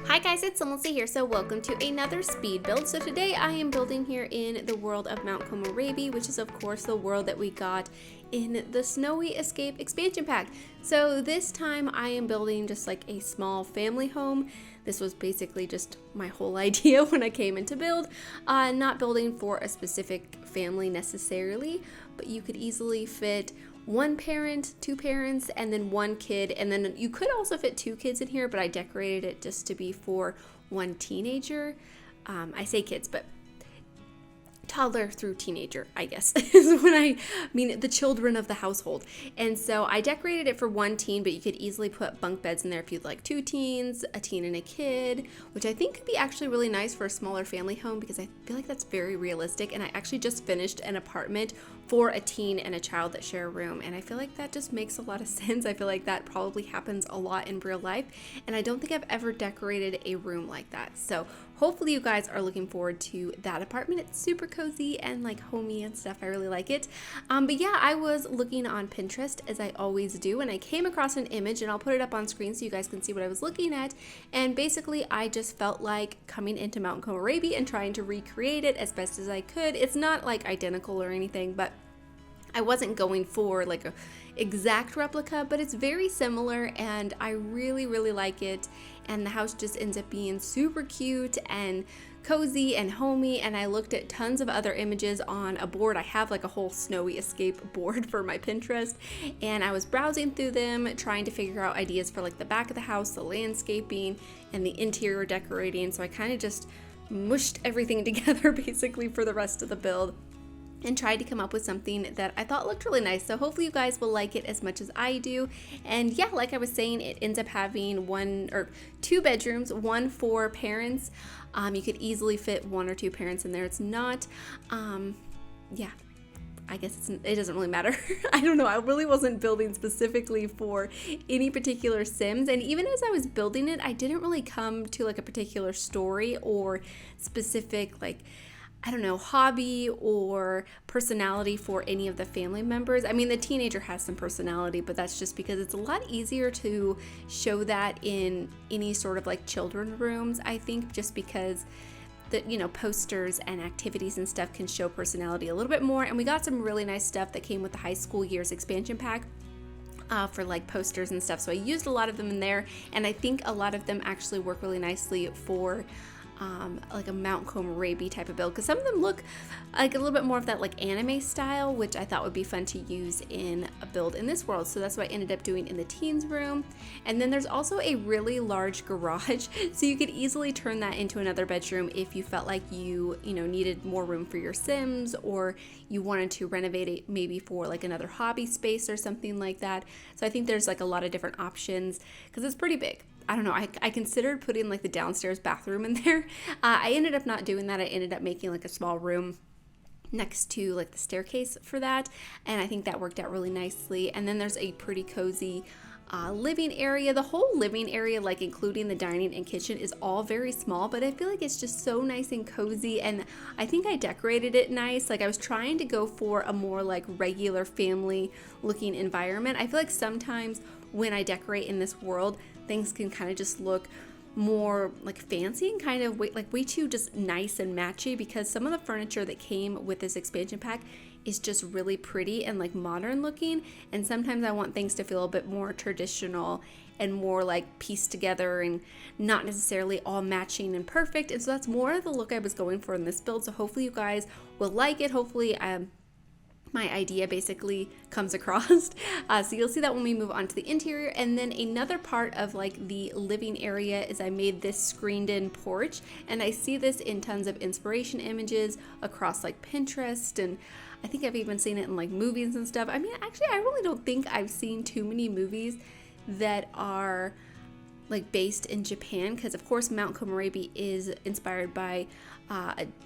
Hi guys, it's SimLicy here, so welcome to another speed build. So today I am building here in the world of Mount Komorebi, which is of course the world that we got in the Snowy Escape expansion pack. So this time I am building just like a small family home. This was basically just my whole idea when I came into build. Not building for a specific family necessarily, but you could easily fit one parent, two parents, and then one kid, and then you could also fit two kids in here, but I decorated it just to be for one teenager. I say kids, but toddler through teenager, I guess, is when I mean the children of the household. And so I decorated it for one teen, but you could easily put bunk beds in there if you'd like two teens, a teen and a kid, which I think could be actually really nice for a smaller family home because I feel like that's very realistic. And I actually just finished an apartment for a teen and a child that share a room, and I feel like that just makes a lot of sense. I feel like that probably happens a lot in real life, and I don't think I've ever decorated a room like that. So hopefully you guys are looking forward to that apartment. It's super cozy and like homey and stuff. I really like it. But yeah, I was looking on Pinterest as I always do, and I came across an image, and I'll put it up on screen so you guys can see what I was looking at. And basically I just felt like coming into Mount Komorebi and trying to recreate it as best as I could. It's not like identical or anything, but I wasn't going for like a exact replica, but it's very similar and I really like it. And the house just ends up being super cute and cozy and homey. And I looked at tons of other images on a board. I have like a whole Snowy Escape board for my Pinterest, and I was browsing through them trying to figure out ideas for like the back of the house, the landscaping, and the interior decorating. So I kind of just mushed everything together basically for the rest of the build and tried to come up with something that I thought looked really nice. So hopefully you guys will like it as much as I do. And yeah, like I was saying, it ends up having one or two bedrooms, one for parents. You could easily fit one or two parents in there. It's not, yeah, I guess it doesn't really matter. I don't know. I really wasn't building specifically for any particular Sims. And even as I was building it, I didn't really come to like a particular story or specific like, I don't know, hobby or personality for any of the family members. I mean, the teenager has some personality, but that's just because it's a lot easier to show that in any sort of like children rooms, I think, just because the, you know, posters and activities and stuff can show personality a little bit more. And we got some really nice stuff that came with the high school years expansion pack. For like posters and stuff. So I used a lot of them in there, and I think a lot of them actually work really nicely for like a Mount Komorebi type of build, because some of them look like a little bit more of that like anime style, which I thought would be fun to use in a build in this world. So that's what I ended up doing in the teens room. And then there's also a really large garage, so you could easily turn that into another bedroom if you felt like you know, needed more room for your Sims, or you wanted to renovate it maybe for like another hobby space or something like that. So I think there's like a lot of different options because it's pretty big. I don't know, I considered putting like the downstairs bathroom in there. I ended up not doing that. I ended up making like a small room next to like the staircase for that, and I think that worked out really nicely. And then there's a pretty cozy living area. The whole living area, like including the dining and kitchen, is all very small, but I feel like it's just so nice and cozy, and I think I decorated it nice. Like I was trying to go for a more like regular family looking environment. I feel like sometimes when I decorate in this world, things can kind of just look more like fancy and kind of way too just nice and matchy, because some of the furniture that came with this expansion pack is just really pretty and like modern looking, and sometimes I want things to feel a bit more traditional and more like pieced together and not necessarily all matching and perfect. And so that's more of the look I was going for in this build. So hopefully you guys will like it. Hopefully my idea basically comes across. So you'll see that when we move on to the interior. And then another part of like the living area is I made this screened in porch, and I see this in tons of inspiration images across like Pinterest, and I think I've even seen it in like movies and stuff. I mean, actually, I really don't think I've seen too many movies that are like based in Japan, because of course Mount Komorebi is inspired by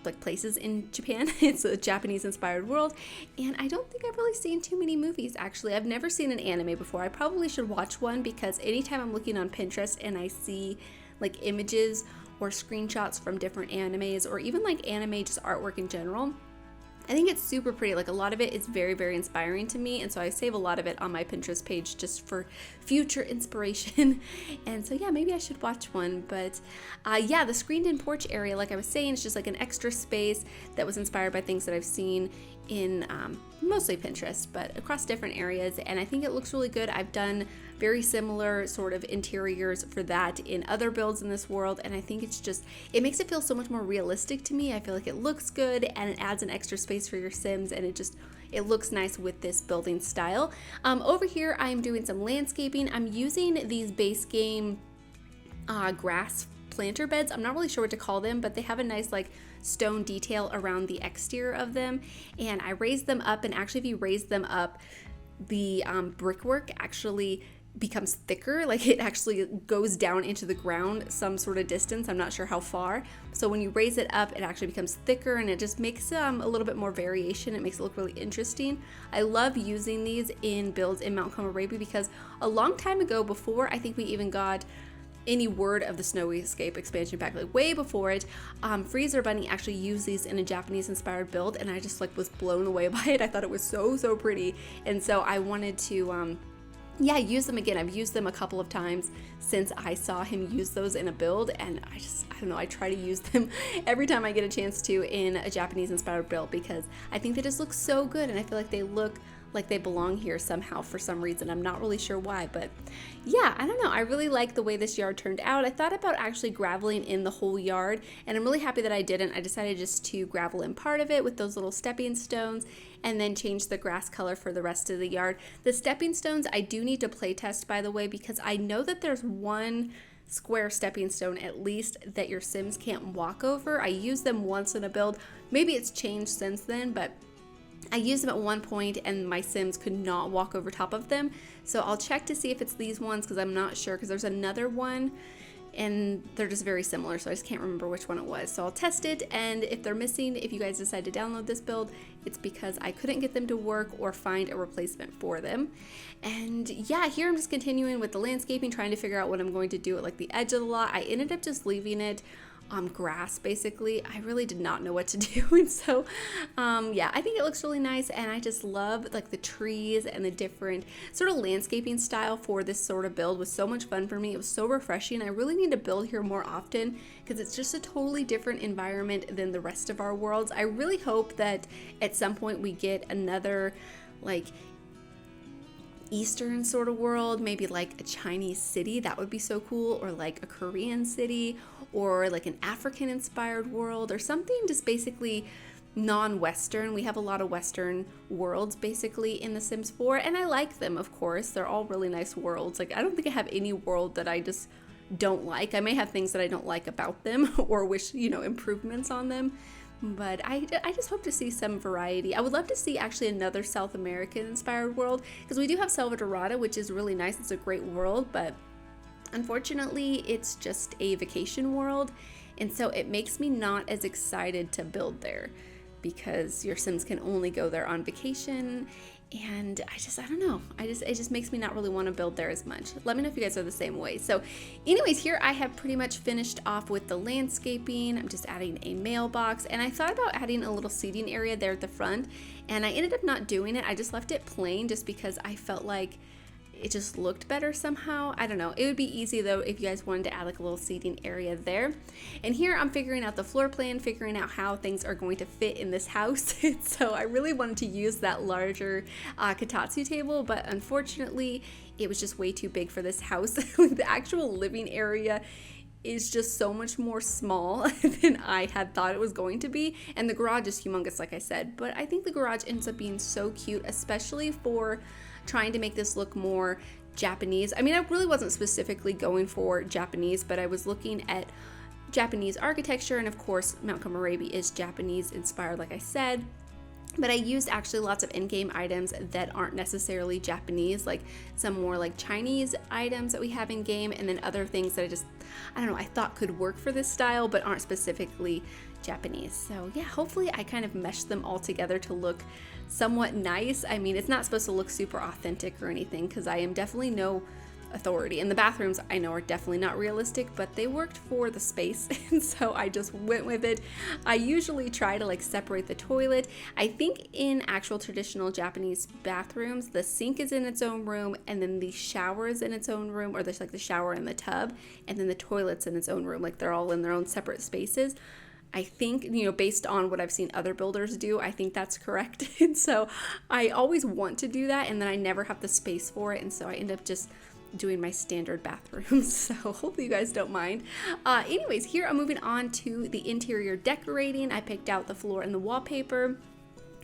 like places in Japan. It's a Japanese inspired world, and I don't think I've really seen too many movies. Actually, I've never seen an anime before. I probably should watch one, because anytime I'm looking on Pinterest and I see like images or screenshots from different animes, or even like anime just artwork in general, I think it's super pretty. Like a lot of it is very, very inspiring to me. And so I save a lot of it on my Pinterest page just for future inspiration. And so, yeah, maybe I should watch one. But yeah, the screened in porch area, like I was saying, it's just like an extra space that was inspired by things that I've seen in mostly Pinterest, but across different areas. And I think it looks really good. I've done very similar sort of interiors for that in other builds in this world, and I think it's just, it makes it feel so much more realistic to me. I feel like it looks good and it adds an extra space for your Sims, and it looks nice with this building style. Over here I'm doing some landscaping. I'm using these base game grass planter beds. I'm not really sure what to call them, but they have a nice like stone detail around the exterior of them, and I raised them up, and actually if you raise them up, the brickwork actually becomes thicker. Like it actually goes down into the ground some sort of distance. I'm not sure how far. So when you raise it up, it actually becomes thicker, and it just makes a little bit more variation. It makes it look really interesting. I love using these in builds in Mount Komorebi because a long time ago, before I think we even got any word of the Snowy Escape expansion pack, like way before it, Freezer Bunny actually used these in a Japanese inspired build, and I just like was blown away by it. I thought it was so pretty, and so I wanted to yeah, use them again. I've used them a couple of times since I saw him use those in a build, and I don't know, I try to use them every time I get a chance to in a Japanese inspired build because I think they just look so good, and I feel like they look like they belong here somehow for some reason. I'm not really sure why, but yeah, I don't know. I really like the way this yard turned out. I thought about actually graveling in the whole yard, and I'm really happy that I didn't. I decided just to gravel in part of it with those little stepping stones and then change the grass color for the rest of the yard. The stepping stones I do need to play test, by the way, because I know that there's one square stepping stone at least that your Sims can't walk over. I used them once in a build. Maybe it's changed since then, but I used them at one point and my Sims could not walk over top of them. So I'll check to see if it's these ones because I'm not sure, because there's another one and they're just very similar, so I just can't remember which one it was. So I'll test it, and if they're missing, if you guys decide to download this build, it's because I couldn't get them to work or find a replacement for them. And yeah, here I'm just continuing with the landscaping, trying to figure out what I'm going to do at like the edge of the lot. I ended up just leaving it grass basically. I really did not know what to do, and so yeah, I think it looks really nice, and I just love like the trees and the different sort of landscaping style for this sort of build. Was so much fun for me. It was so refreshing. I really need to build here more often because it's just a totally different environment than the rest of our worlds. I really hope that at some point we get another like Eastern sort of world, maybe like a Chinese city. That would be so cool, or like a Korean city, or like an African inspired world, or something just basically non-Western. We have a lot of Western worlds basically in The Sims 4, and I like them, of course. They're all really nice worlds. Like I don't think I have any world that I just don't like. I may have things that I don't like about them or wish, you know, improvements on them, but I just hope to see some variety. I would love to see actually another South American inspired world, because we do have Selva Dorada, which is really nice. It's a great world, but unfortunately it's just a vacation world, and so it makes me not as excited to build there because your Sims can only go there on vacation, and I don't know, it just makes me not really want to build there as much. Let me know if you guys are the same way. So anyways, here I have pretty much finished off with the landscaping. I'm just adding a mailbox, and I thought about adding a little seating area there at the front, and I ended up not doing it. I just left it plain just because I felt like it just looked better somehow. I don't know. It would be easy though if you guys wanted to add like a little seating area there. And here I'm figuring out the floor plan, figuring out how things are going to fit in this house. So I really wanted to use that larger kotatsu table, but unfortunately it was just way too big for this house. The actual living area is just so much more small than I had thought it was going to be, and the garage is humongous like I said, but I think the garage ends up being so cute, especially for trying to make this look more Japanese. I mean, I really wasn't specifically going for Japanese, but I was looking at Japanese architecture, and of course Mount Komorebi is Japanese inspired like I said, but I used actually lots of in-game items that aren't necessarily Japanese, like some more like Chinese items that we have in game, and then other things that I don't know, I thought could work for this style but aren't specifically Japanese. So yeah, hopefully I kind of meshed them all together to look somewhat nice. I mean, it's not supposed to look super authentic or anything because I am definitely no authority. And the bathrooms I know are definitely not realistic, but they worked for the space, and so I just went with it. I usually try to like separate the toilet. I think in actual traditional Japanese bathrooms, the sink is in its own room, and then the shower is in its own room, or there's like the shower and the tub, and then the toilet's in its own room. Like they're all in their own separate spaces. I think, based on what I've seen other builders do, I think that's correct. And so I always want to do that, and then I never have the space for it, and so I end up just doing my standard bathrooms. So hopefully you guys don't mind. Anyways, here I'm moving on to the interior decorating. I picked out the floor and the wallpaper.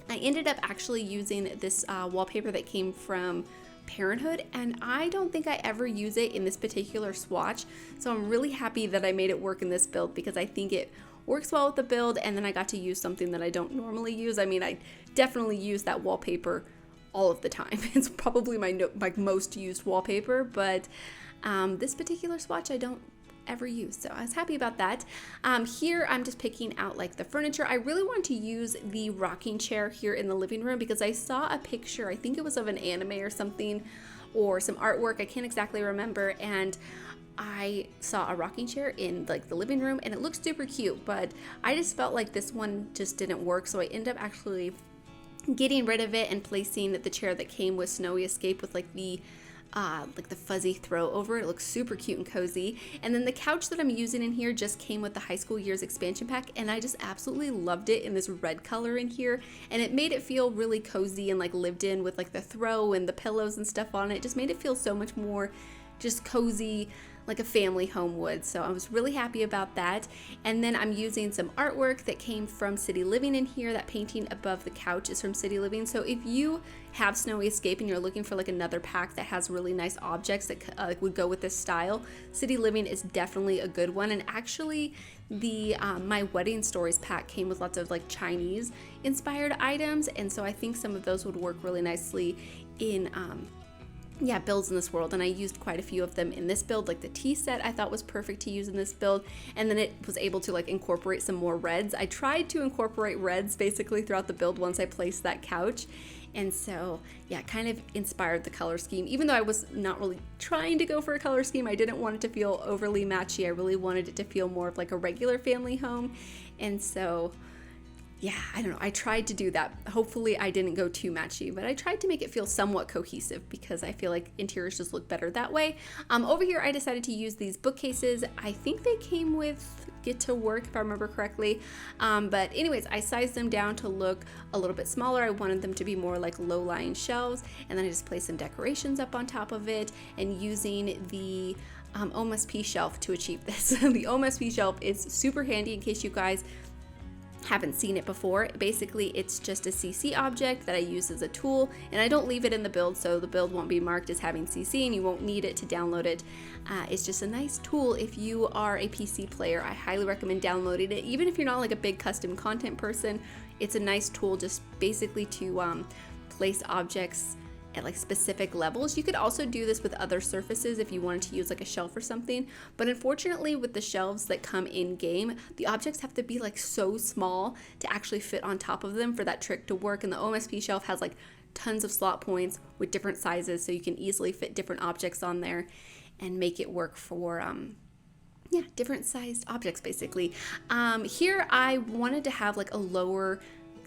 I ended up actually using this wallpaper that came from Parenthood, and I don't think I ever use it in this particular swatch. So I'm really happy that I made it work in this build, because I think it works well with the build, and then I got to use something that I don't normally use. I mean, I definitely use that wallpaper all of the time. It's probably my most used wallpaper, but this particular swatch I don't ever use, so I was happy about that. Here I'm just picking out like the furniture. I really want to use the rocking chair here in the living room, because I saw a picture, I think it was of an anime or something, or some artwork, I can't exactly remember, and I saw a rocking chair in like the living room, and it looked super cute, but I just felt like this one just didn't work, so I ended up actually getting rid of it and placing the chair that came with Snowy Escape with like the fuzzy throw over it. It looks super cute and cozy. And then the couch that I'm using in here just came with the High School Years expansion pack, and I just absolutely loved it in this red color in here, and it made it feel really cozy and like lived in with like the throw and the pillows and stuff on it. It just made it feel so much more just cozy, like a family home would. So I was really happy about that. And then I'm using some artwork that came from City Living in here. That painting above the couch is from City Living. So if you have Snowy Escape and you're looking for like another pack that has really nice objects that would go with this style, City Living is definitely a good one. And actually the My Wedding Stories pack came with lots of like Chinese inspired items, and so I think some of those would work really nicely in builds in this world, and I used quite a few of them in this build. Like the tea set I thought was perfect to use in this build, and then it was able to like incorporate some more reds. I tried to incorporate reds basically throughout the build once I placed that couch, and so yeah, kind of inspired the color scheme. Even though I was not really trying to go for a color scheme, I didn't want it to feel overly matchy. I really wanted it to feel more of like a regular family home, and so yeah, I don't know, I tried to do that. Hopefully I didn't go too matchy, but I tried to make it feel somewhat cohesive, because I feel like interiors just look better that way. Over here I decided to use these bookcases. I think they came with Get to Work, if I remember correctly, but anyways, I sized them down to look a little bit smaller. I wanted them to be more like low-lying shelves, and then I just placed some decorations up on top of it, and using the OMSP shelf to achieve this. The OMSP shelf is super handy in case you guys haven't seen it before. Basically, it's just a CC object that I use as a tool, and I don't leave it in the build, so the build won't be marked as having CC, and you won't need it to download it. It's just a nice tool if you are a PC player. I highly recommend downloading it. Even if you're not like a big custom content person, it's a nice tool just basically to place objects at like specific levels. You could also do this with other surfaces if you wanted to use like a shelf or something, but unfortunately with the shelves that come in game, the objects have to be like so small to actually fit on top of them for that trick to work. And the OMSP shelf has like tons of slot points with different sizes, so you can easily fit different objects on there and make it work for different sized objects basically. Here I wanted to have like a lower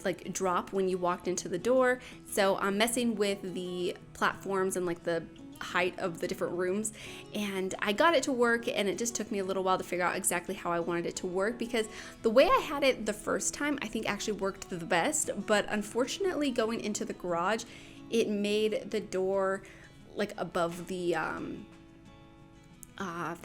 like drop when you walked into the door, so I'm messing with the platforms and like the height of the different rooms, and I got it to work, and it just took me a little while to figure out exactly how I wanted it to work, because the way I had it the first time I think actually worked the best, but unfortunately going into the garage it made the door like above the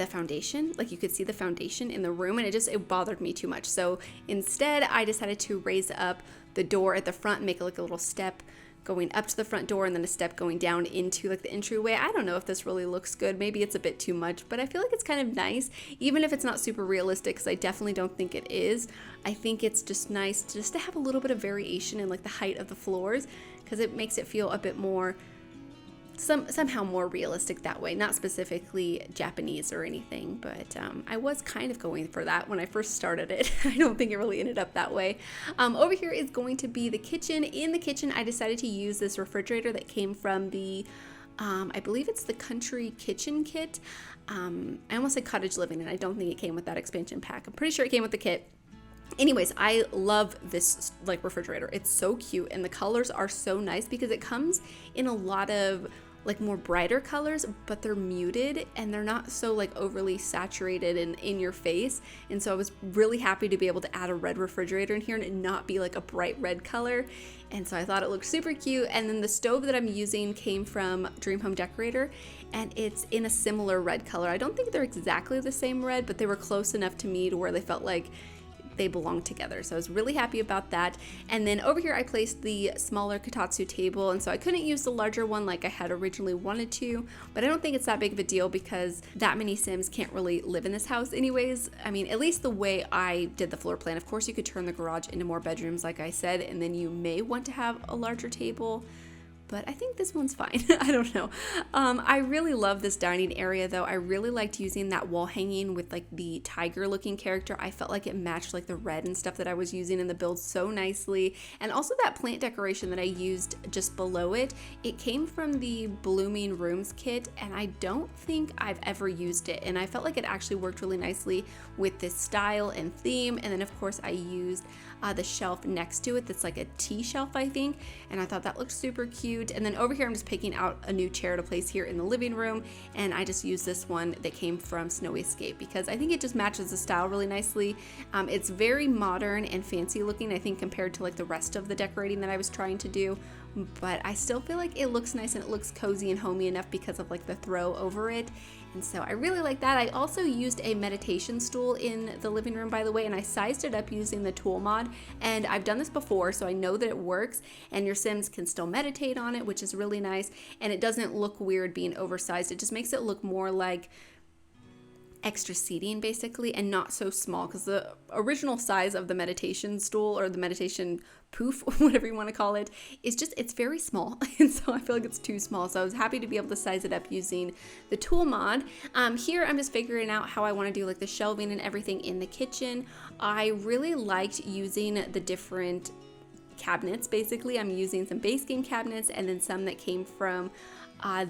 foundation, like you could see the foundation in the room, and it bothered me too much. So instead I decided to raise up the door at the front and make it like a little step going up to the front door, and then a step going down into like the entryway. I don't know if this really looks good. Maybe it's a bit too much, but I feel like it's kind of nice, even if it's not super realistic, because I definitely don't think it is. I think it's just nice just to have a little bit of variation in like the height of the floors, because it makes it feel a bit more somehow more realistic that way. Not specifically Japanese or anything, but I was kind of going for that when I first started it. I don't think it really ended up that way. Over here is going to be the kitchen. In the kitchen I decided to use this refrigerator that came from the I believe it's the country kitchen kit. I almost said cottage living, and I don't think it came with that expansion pack. I'm pretty sure it came with the kit. Anyways, I love this like refrigerator. It's so cute, and the colors are so nice because it comes in a lot of like more brighter colors, but they're muted and they're not so like overly saturated and in your face. And so I was really happy to be able to add a red refrigerator in here and it not be like a bright red color. And so I thought it looked super cute. And then the stove that I'm using came from Dream Home Decorator, and it's in a similar red color. I don't think they're exactly the same red, but they were close enough to me to where they felt like they belong together. So I was really happy about that. And then over here I placed the smaller kotatsu table, and so I couldn't use the larger one like I had originally wanted to, but I don't think it's that big of a deal because that many Sims can't really live in this house anyways. I mean, at least the way I did the floor plan. Of course you could turn the garage into more bedrooms like I said, and then you may want to have a larger table, but I think this one's fine. I don't know. I really love this dining area though. I really liked using that wall hanging with like the tiger looking character. I felt like it matched like the red and stuff that I was using in the build so nicely. And also that plant decoration that I used just below it, it came from the Blooming Rooms kit, and I don't think I've ever used it. And I felt like it actually worked really nicely with this style and theme. And then of course I used the shelf next to it that's like a tea shelf, I think, and I thought that looked super cute. And then over here I'm just picking out a new chair to place here in the living room, and I just used this one that came from Snowy Escape because I think it just matches the style really nicely. It's very modern and fancy looking, I think, compared to like the rest of the decorating that I was trying to do, but I still feel like it looks nice and it looks cozy and homey enough because of like the throw over it. And so I really like that. I also used a meditation stool in the living room, by the way, and I sized it up using the tool mod. And I've done this before, so I know that it works, and your Sims can still meditate on it, which is really nice. And it doesn't look weird being oversized. It just makes it look more like extra seating basically, and not so small, because the original size of the meditation stool or the meditation poof, whatever you want to call it, is just, it's very small, and so I feel like it's too small. So I was happy to be able to size it up using the tool mod. Here I'm just figuring out how I want to do like the shelving and everything in the kitchen. I really liked using the different cabinets. Basically I'm using some base game cabinets and then some that came from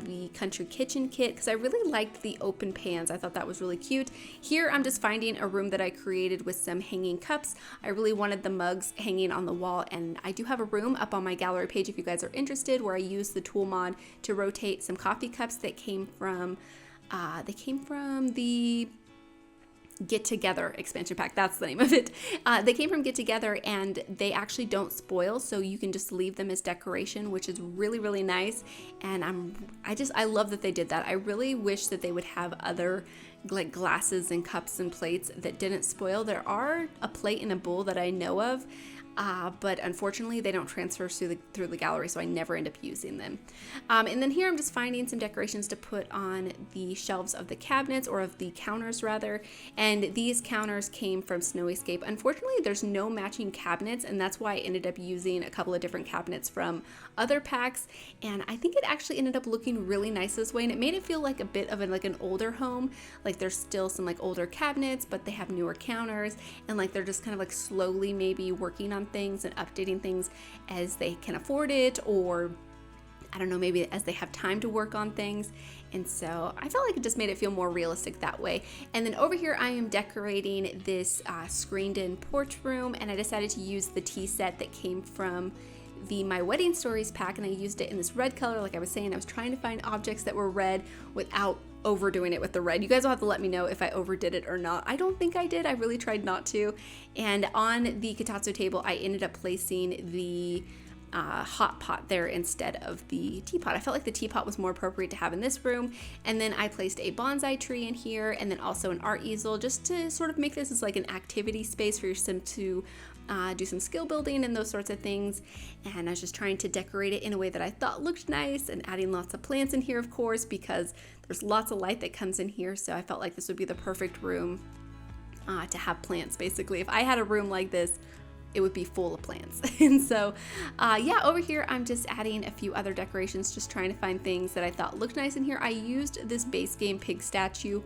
the country kitchen kit because I really liked the open pans. I thought that was really cute. Here I'm just finding a room that I created with some hanging cups. I really wanted the mugs hanging on the wall, and I do have a room up on my gallery page if you guys are interested where I used the tool mod to rotate some coffee cups that came from the Get Together expansion pack. That's the name of it. They came from Get Together, and they actually don't spoil, so you can just leave them as decoration, which is really, really nice. And I love that they did that. I really wish that they would have other like glasses and cups and plates that didn't spoil. There are a plate and a bowl that I know of, but unfortunately they don't transfer through the gallery, so I never end up using them. And then here I'm just finding some decorations to put on the shelves of the cabinets, or of the counters rather, and these counters came from Snowy Escape. Unfortunately there's no matching cabinets, and that's why I ended up using a couple of different cabinets from other packs, and I think it actually ended up looking really nice this way, and it made it feel like a bit of an older home. Like there's still some like older cabinets, but they have newer counters, and like they're just kind of like slowly maybe working on things and updating things as they can afford it, or I don't know, maybe as they have time to work on things. And so I felt like it just made it feel more realistic that way. And then over here I am decorating this screened in porch room, and I decided to use the tea set that came from the My Wedding Stories pack, and I used it in this red color. Like I was saying, I was trying to find objects that were red without overdoing it with the red. You guys will have to let me know if I overdid it or not. I don't think I did. I really tried not to. And on the kotatsu table I ended up placing the hot pot there instead of the teapot. I felt like the teapot was more appropriate to have in this room. And then I placed a bonsai tree in here, and then also an art easel, just to sort of make this as like an activity space for your sim to do some skill building and those sorts of things. And I was just trying to decorate it in a way that I thought looked nice, and adding lots of plants in here, of course, because there's lots of light that comes in here. So I felt like this would be the perfect room to have plants. Basically, if I had a room like this, it would be full of plants. And so yeah, over here I'm just adding a few other decorations, just trying to find things that I thought looked nice in here. I used this base game pig statue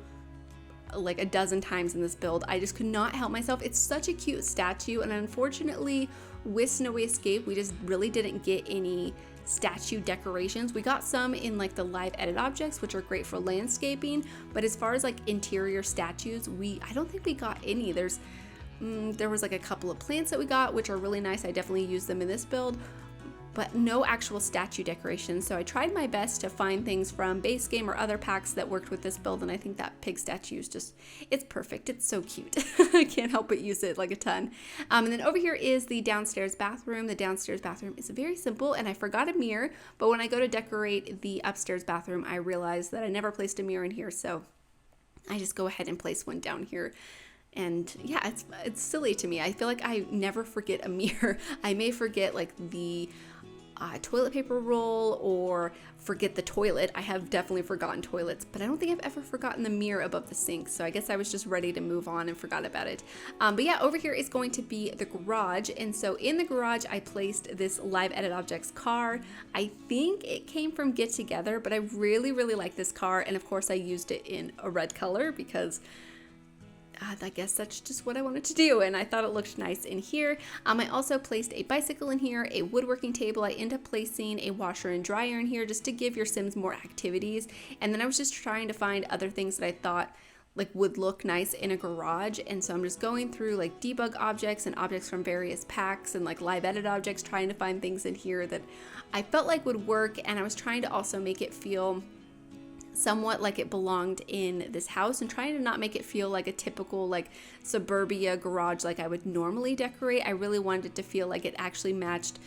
like a dozen times in this build. I just could not help myself. It's such a cute statue, and unfortunately with Snowy Escape we just really didn't get any statue decorations. We got some in like the live edit objects, which are great for landscaping, but as far as like interior statues, I don't think we got any. There was like a couple of plants that we got, which are really nice. I definitely used them in this build, but no actual statue decorations. So I tried my best to find things from base game or other packs that worked with this build, and I think that pig statue is just, it's perfect. It's so cute. I can't help but use it like a ton. And then over here is the downstairs bathroom. The downstairs bathroom is very simple, and I forgot a mirror, but when I go to decorate the upstairs bathroom, I realized that I never placed a mirror in here, so I just go ahead and place one down here. And yeah, it's silly to me. I feel like I never forget a mirror. I may forget like the toilet paper roll or forget the toilet. I have definitely forgotten toilets, but I don't think I've ever forgotten the mirror above the sink. So I guess I was just ready to move on and forgot about it. But yeah, over here is going to be the garage. And so in the garage, I placed this live edit objects car. I think it came from Get Together, but I really, really like this car. And of course I used it in a red color because I guess that's just what I wanted to do, and I thought it looked nice in here. I also placed a bicycle in here, a woodworking table. I ended up placing a washer and dryer in here just to give your Sims more activities, and then I was just trying to find other things that I thought like would look nice in a garage. And so I'm just going through like debug objects and objects from various packs and like live edit objects, trying to find things in here that I felt like would work, and I was trying to also make it feel somewhat like it belonged in this house and trying to not make it feel like a typical like suburbia garage like I would normally decorate. I really wanted it to feel like it actually matched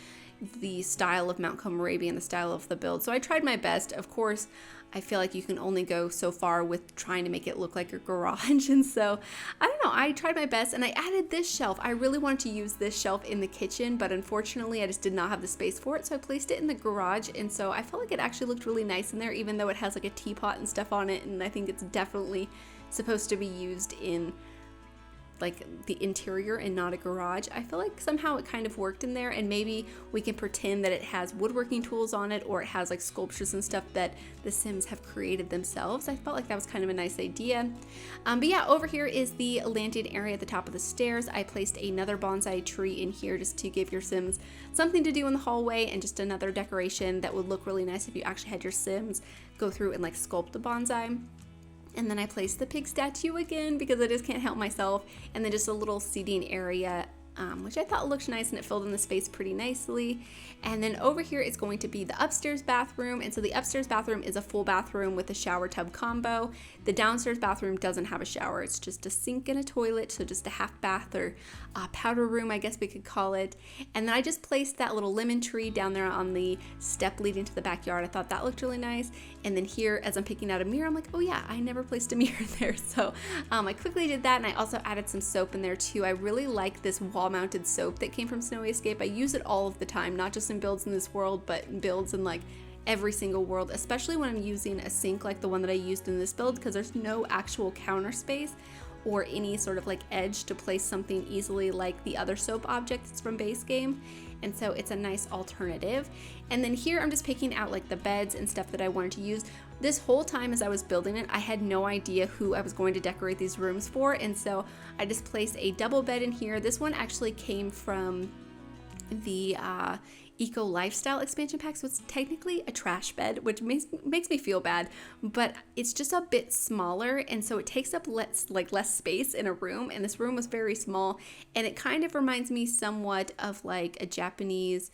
the style of Mount Komorebi and the style of the build. So I tried my best. Of course, I feel like you can only go so far with trying to make it look like a garage. And so, I don't know, I tried my best, and I added this shelf. I really wanted to use this shelf in the kitchen, but unfortunately I just did not have the space for it. So I placed it in the garage, and so I felt like it actually looked really nice in there, even though it has like a teapot and stuff on it. And I think it's definitely supposed to be used in like the interior and not a garage. I feel like somehow it kind of worked in there, and maybe we can pretend that it has woodworking tools on it, or it has like sculptures and stuff that the Sims have created themselves. I felt like that was kind of a nice idea. But yeah, over here is the landing area at the top of the stairs. I placed another bonsai tree in here just to give your Sims something to do in the hallway, and just another decoration that would look really nice if you actually had your Sims go through and like sculpt the bonsai. And then I placed the pig statue again because I just can't help myself. And then just a little seating area, which I thought looked nice, and it filled in the space pretty nicely. And then over here is going to be the upstairs bathroom. And so the upstairs bathroom is a full bathroom with a shower tub combo. The downstairs bathroom doesn't have a shower. It's just a sink and a toilet, so just a half bath, or powder room, I guess we could call it. And then I just placed that little lemon tree down there on the step leading to the backyard. I thought that looked really nice. And then here, as I'm picking out a mirror, I'm like, oh yeah, I never placed a mirror there. So I quickly did that, and I also added some soap in there too. I really like this wall-mounted soap that came from Snowy Escape. I use it all of the time, not just in builds in this world, but in builds in like every single world, especially when I'm using a sink like the one that I used in this build, because there's no actual counter space or any sort of like edge to place something easily like the other soap objects from base game. And so it's a nice alternative. And then here I'm just picking out like the beds and stuff that I wanted to use. This whole time as I was building it, I had no idea who I was going to decorate these rooms for, and so I just placed a double bed in here. This one actually came from the Eco Lifestyle expansion pack, so it's technically a trash bed, which makes me feel bad, but it's just a bit smaller, and so it takes up less space in a room. And this room was very small, and it kind of reminds me somewhat of like a Japanese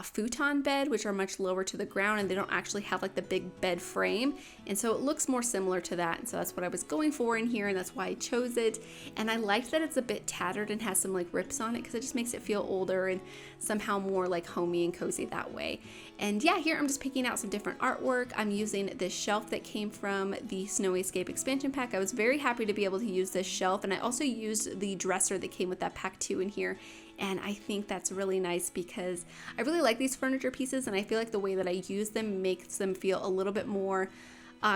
futon bed, which are much lower to the ground, and they don't actually have like the big bed frame, and so it looks more similar to that. And so that's what I was going for in here, and that's why I chose it. And I like that it's a bit tattered and has some like rips on it, because it just makes it feel older and somehow more like homey and cozy that way. And yeah, here I'm just picking out some different artwork. I'm using this shelf that came from the Snowy Escape expansion pack. I was very happy to be able to use this shelf, and I also used the dresser that came with that pack too in here. And I think that's really nice because I really like these furniture pieces, and I feel like the way that I use them makes them feel a little bit more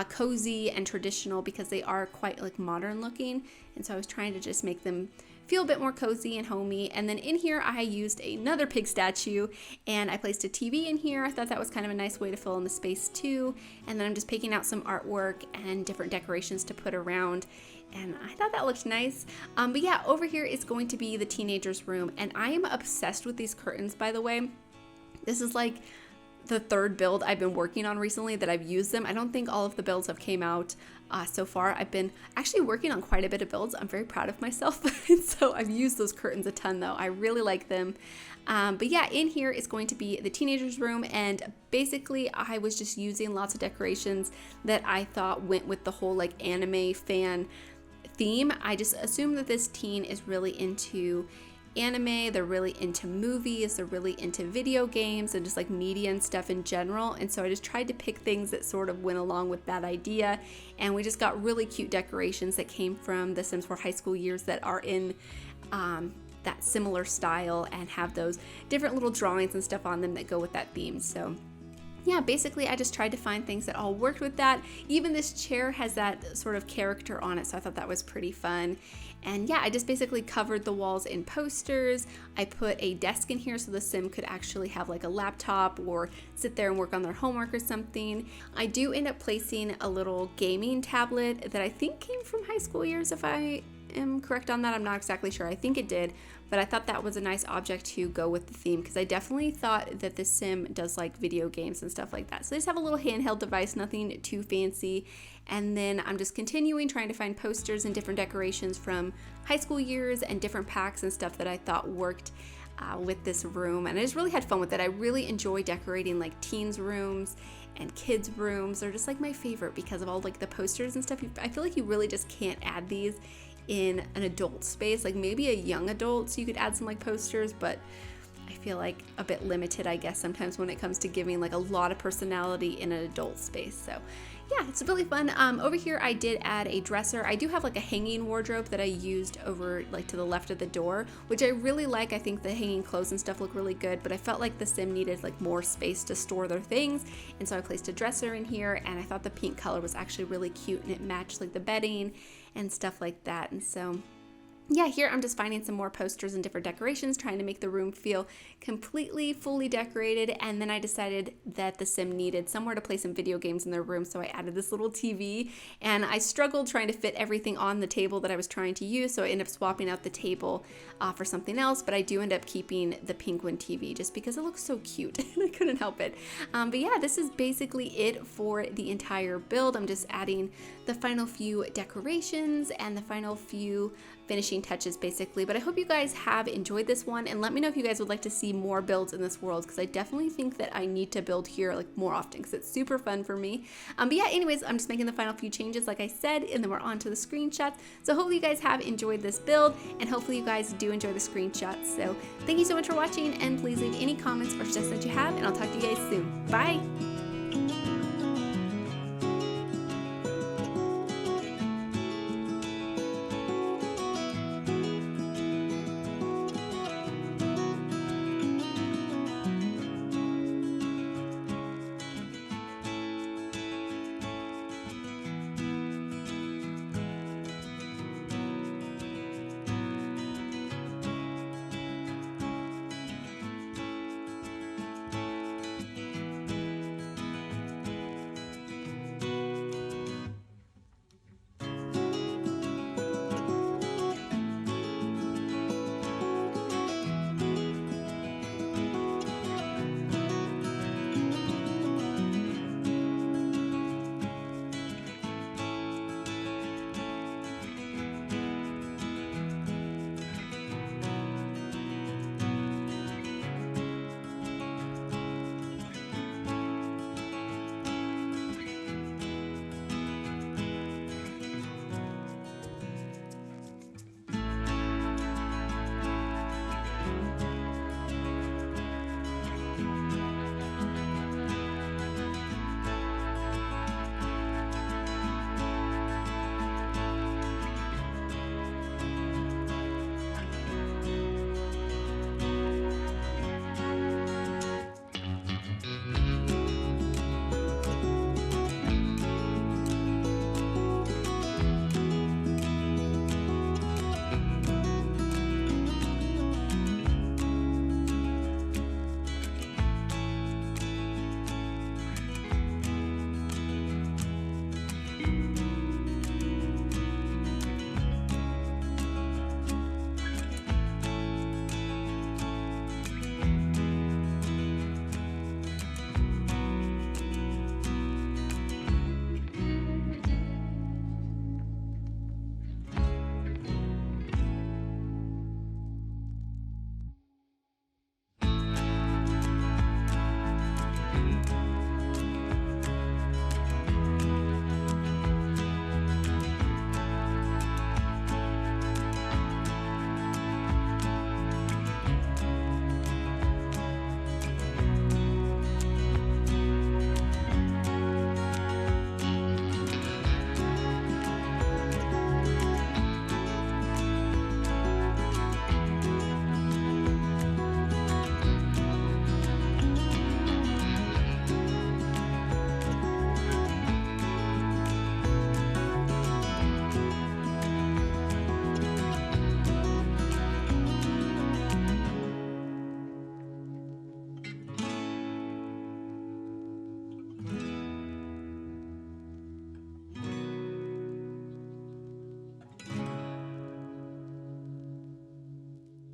cozy and traditional, because they are quite like modern looking. And so I was trying to just make them feel a bit more cozy and homey. And then in here I used another pig statue, and I placed a TV in here. I thought that was kind of a nice way to fill in the space too. And then I'm just picking out some artwork and different decorations to put around, and I thought that looked nice. But yeah, over here is going to be the teenager's room, and I am obsessed with these curtains, by the way. This is like the third build I've been working on recently that I've used them. I don't think all of the builds have came out so far. I've been actually working on quite a bit of builds. I'm very proud of myself. So I've used those curtains a ton though. I really like them. But yeah, in here is going to be the teenager's room, and basically I was just using lots of decorations that I thought went with the whole like anime fan theme. I just assume that this teen is really into anime, they're really into movies, they're really into video games and just like media and stuff in general. And so I just tried to pick things that sort of went along with that idea, and we just got really cute decorations that came from the Sims 4 high school years that are in that similar style and have those different little drawings and stuff on them that go with that theme. So yeah, basically I just tried to find things that all worked with that. Even this chair has that sort of character on it, so I thought that was pretty fun. And yeah, I just basically covered the walls in posters. I put a desk in here so the Sim could actually have like a laptop or sit there and work on their homework or something. I do end up placing a little gaming tablet that I think came from high school years, if I am correct on that. I'm not exactly sure. I think it did, but I thought that was a nice object to go with the theme, because I definitely thought that the Sim does like video games and stuff like that. So I just have a little handheld device, nothing too fancy. And then I'm just continuing trying to find posters and different decorations from high school years and different packs and stuff that I thought worked with this room. And I just really had fun with it. I really enjoy decorating like teens rooms and kids rooms. They're just like my favorite because of all like the posters and stuff. I feel like you really just can't add these in an adult space. Like maybe a young adult, so you could add some like posters, but I feel like a bit limited, I guess, sometimes when it comes to giving like a lot of personality in an adult space. So yeah, it's really fun. Over here I did add a dresser. I do have like a hanging wardrobe that I used over like to the left of the door, which I really like. I think the hanging clothes and stuff look really good, but I felt like the Sim needed like more space to store their things, and so I placed a dresser in here, and I thought the pink color was actually really cute and it matched like the bedding and stuff like that. And so yeah, here I'm just finding some more posters and different decorations, trying to make the room feel completely fully decorated. And then I decided that the Sim needed somewhere to play some video games in their room, so I added this little TV, and I struggled trying to fit everything on the table that I was trying to use, so I ended up swapping out the table for something else, but I do end up keeping the Penguin TV just because it looks so cute and I couldn't help it. But yeah, this is basically it for the entire build. I'm just adding the final few decorations and the final few finishing touches basically. But I hope you guys have enjoyed this one, and let me know if you guys would like to see more builds in this world, because I definitely think that I need to build here like more often because it's super fun for me. But yeah, anyways, I'm just making the final few changes like I said, and then we're on to the screenshots. So hopefully you guys have enjoyed this build, and hopefully you guys do enjoy the screenshots. So thank you so much for watching, and please leave any comments or suggestions that you have, and I'll talk to you guys soon. Bye!